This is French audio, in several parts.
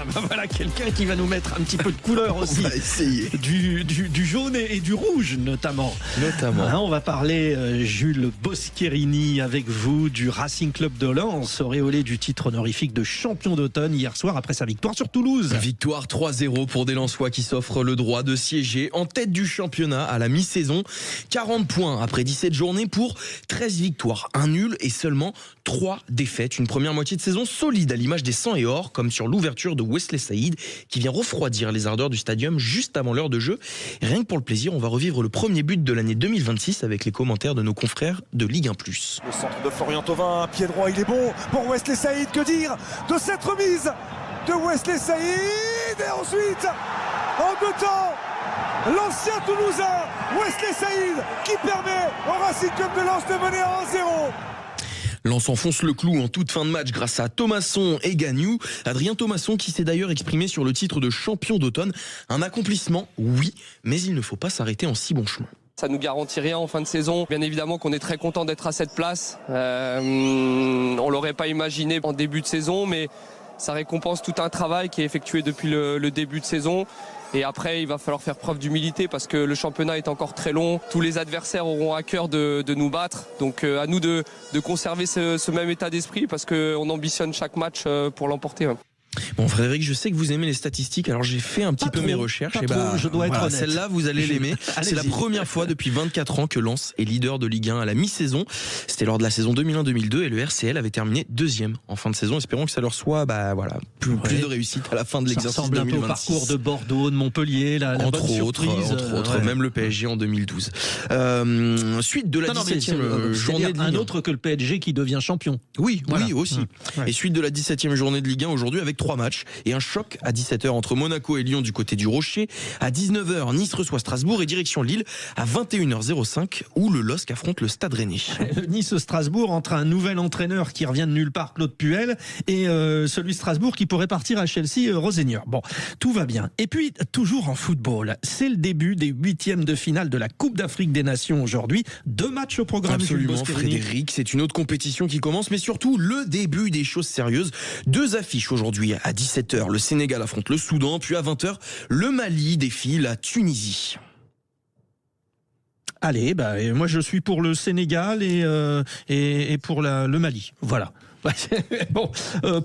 Voilà quelqu'un qui va nous mettre un petit peu de couleur aussi. On va essayer. Du jaune et du rouge notamment. On va parler, Jules Boscherini, avec vous, du Racing Club de Lens, auréolé du titre honorifique de champion d'automne hier soir après sa victoire sur Toulouse. Victoire 3-0 pour des Lensois qui s'offrent le droit de siéger en tête du championnat à la mi-saison. 40 points après 17 journées pour 13 victoires, un nul et seulement 3 défaites. Une première moitié de saison solide à l'image des Sang et Or, comme sur l'ouverture de Wesley Saïd qui vient refroidir les ardeurs du stadium juste avant l'heure de jeu. Et rien que pour le plaisir, on va revivre le premier but de l'année 2026 avec les commentaires de nos confrères de Ligue 1+. Le centre de Florian Thauvin, pied droit, il est bon pour Wesley Saïd. Que dire de cette remise de Wesley Saïd? Et ensuite, en deux temps, l'ancien Toulousain Wesley Saïd qui permet au Racing Club de Lens de mener à 1-0. Lens enfonce le clou en toute fin de match grâce à Thomasson et Gagnou. Adrien Thomasson qui s'est d'ailleurs exprimé sur le titre de champion d'automne. Un accomplissement, oui, mais il ne faut pas s'arrêter en si bon chemin. Ça nous garantit rien en fin de saison. Bien évidemment qu'on est très content d'être à cette place. On l'aurait pas imaginé en début de saison, mais ça récompense tout un travail qui est effectué depuis le début de saison. Et après, il va falloir faire preuve d'humilité parce que le championnat est encore très long. Tous les adversaires auront à cœur de nous battre. Donc à nous de conserver ce même état d'esprit parce qu'on ambitionne chaque match pour l'emporter. Bon Frédéric, je sais que vous aimez les statistiques, alors j'ai fait un petit peu mes recherches. Je dois être honnête. Celle-là, vous allez l'aimer. C'est la première fois depuis 24 ans que Lens est leader de Ligue 1 à la mi-saison. C'était lors de la saison 2001-2002 et le RCL avait terminé deuxième en fin de saison. Espérons que ça leur soit plus de réussite à la fin de l'exercice 2026. Ça ressemble un peu au parcours de Bordeaux, de Montpellier, entre autres, même le PSG en 2012. Suite de la 17e journée de Ligue 1. Un autre que le PSG qui devient champion. Oui, aussi. Et suite de la 17e journée de Ligue 1 aujourd'hui avec 3 matchs et un choc à 17h entre Monaco et Lyon du côté du Rocher. À 19h, Nice reçoit Strasbourg et direction Lille à 21h05 où le LOSC affronte le Stade Rennais. Nice-Strasbourg entre un nouvel entraîneur qui revient de nulle part, Claude Puel, et celui de Strasbourg qui pourrait partir à Chelsea, Rosenior. Bon, tout va bien. Et puis, toujours en football, c'est le début des 8e de finale de la Coupe d'Afrique des Nations aujourd'hui. 2 matchs au programme. Absolument, Frédéric, c'est une autre compétition qui commence, mais surtout le début des choses sérieuses. 2 affiches aujourd'hui à 17h, le Sénégal affronte le Soudan, puis à 20h, le Mali défie la Tunisie. Allez, moi je suis pour le Sénégal et pour le Mali. Voilà. Bon,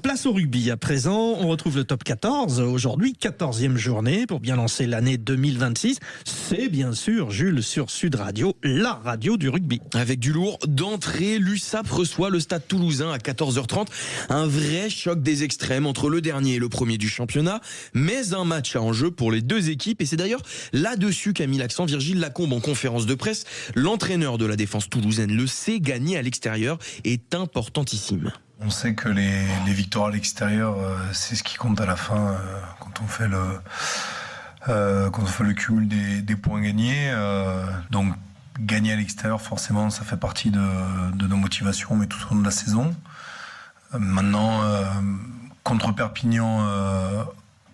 place au rugby à présent. On retrouve le top 14 aujourd'hui, 14e journée pour bien lancer l'année 2026. C'est bien sûr, Jules, sur Sud Radio, la radio du rugby. Avec du lourd d'entrée, l'USAP reçoit le Stade Toulousain à 14h30. Un vrai choc des extrêmes entre le dernier et le premier du championnat, mais un match à enjeu pour les deux équipes. Et c'est d'ailleurs là-dessus qu'a mis l'accent Virgile Lacombe en conférence de presse. L'entraîneur de la défense toulousaine le sait, gagner à l'extérieur est importantissime. On sait que les victoires à l'extérieur, c'est ce qui compte à la fin quand on fait le cumul des points gagnés. Donc gagner à l'extérieur, forcément, ça fait partie de nos motivations, mais tout au long de la saison. Maintenant, contre Perpignan,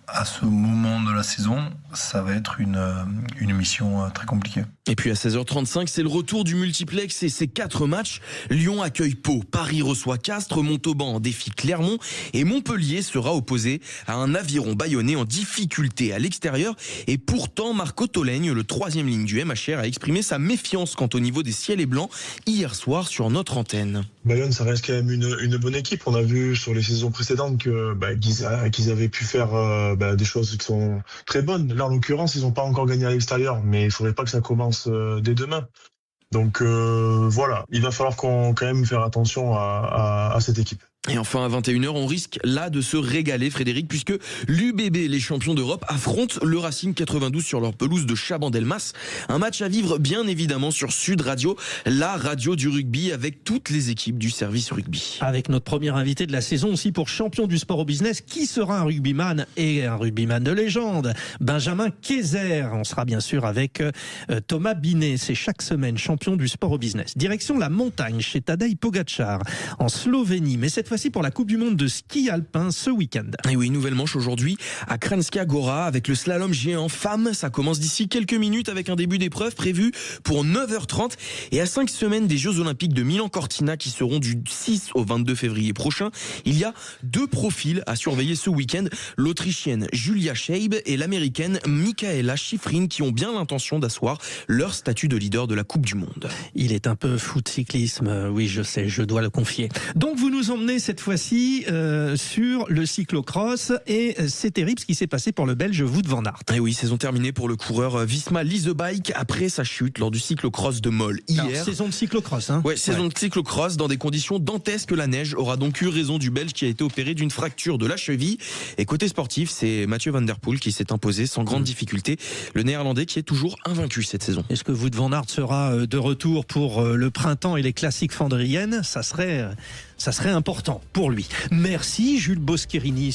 à ce moment de la saison, ça va être une mission très compliquée. Et puis à 16h35, c'est le retour du multiplex et ses 4 matchs. Lyon accueille Pau, Paris reçoit Castres, Montauban défie Clermont et Montpellier sera opposé à un aviron bayonnais en difficulté à l'extérieur. Et pourtant, Marco Tolègne, le 3e ligne du MHR, a exprimé sa méfiance quant au niveau des ciels et blancs hier soir sur notre antenne. Bayonne, ça reste quand même une bonne équipe. On a vu sur les saisons précédentes qu'ils avaient pu faire des choses qui sont très bonnes. Là, en l'occurrence, ils n'ont pas encore gagné à l'extérieur, mais il ne faudrait pas que ça commence dès demain. Donc voilà, il va falloir quand même faire attention à cette équipe. Et enfin à 21h, on risque là de se régaler, Frédéric, puisque l'UBB, les champions d'Europe, affrontent le Racing 92 sur leur pelouse de Chabandelmas. Un match à vivre bien évidemment sur Sud Radio, la radio du rugby avec toutes les équipes du service rugby. Avec notre premier invité de la saison aussi pour champion du sport au business, qui sera un rugbyman et un rugbyman de légende, Benjamin Kayser. On sera bien sûr avec Thomas Binet, c'est chaque semaine champion du sport au business. Direction la montagne chez Tadej Pogačar en Slovénie, mais cette fois fois-ci pour la Coupe du Monde de ski alpin ce week-end. Et oui, nouvelle manche aujourd'hui à Kranjska Gora avec le slalom géant femmes. Ça commence d'ici quelques minutes avec un début d'épreuve prévu pour 9h30. Et à 5 semaines des Jeux Olympiques de Milan-Cortina qui seront du 6 au 22 février prochain, il y a 2 profils à surveiller ce week-end. L'Autrichienne Julia Scheib et l'Américaine Michaela Schifrin qui ont bien l'intention d'asseoir leur statut de leader de la Coupe du Monde. Il est un peu fou de cyclisme, oui je sais, je dois le confier. Donc vous nous emmenez cette fois-ci sur le cyclocross et c'est terrible ce qui s'est passé pour le Belge Wout van Aert. Et oui, saison terminée pour le coureur Visma Leasebike après sa chute lors du cyclocross de Moll hier. Alors, saison de cyclocross, hein. Ouais, saison de cyclocross dans des conditions dantesques. La neige aura donc eu raison du Belge qui a été opéré d'une fracture de la cheville. Et côté sportif, c'est Mathieu Van Der Poel qui s'est imposé sans grande difficulté. Le Néerlandais qui est toujours invaincu cette saison. Est-ce que Wout van Aert sera de retour pour le printemps et les classiques flandriennes ? Ça serait important pour lui. Merci Jules Boscherini.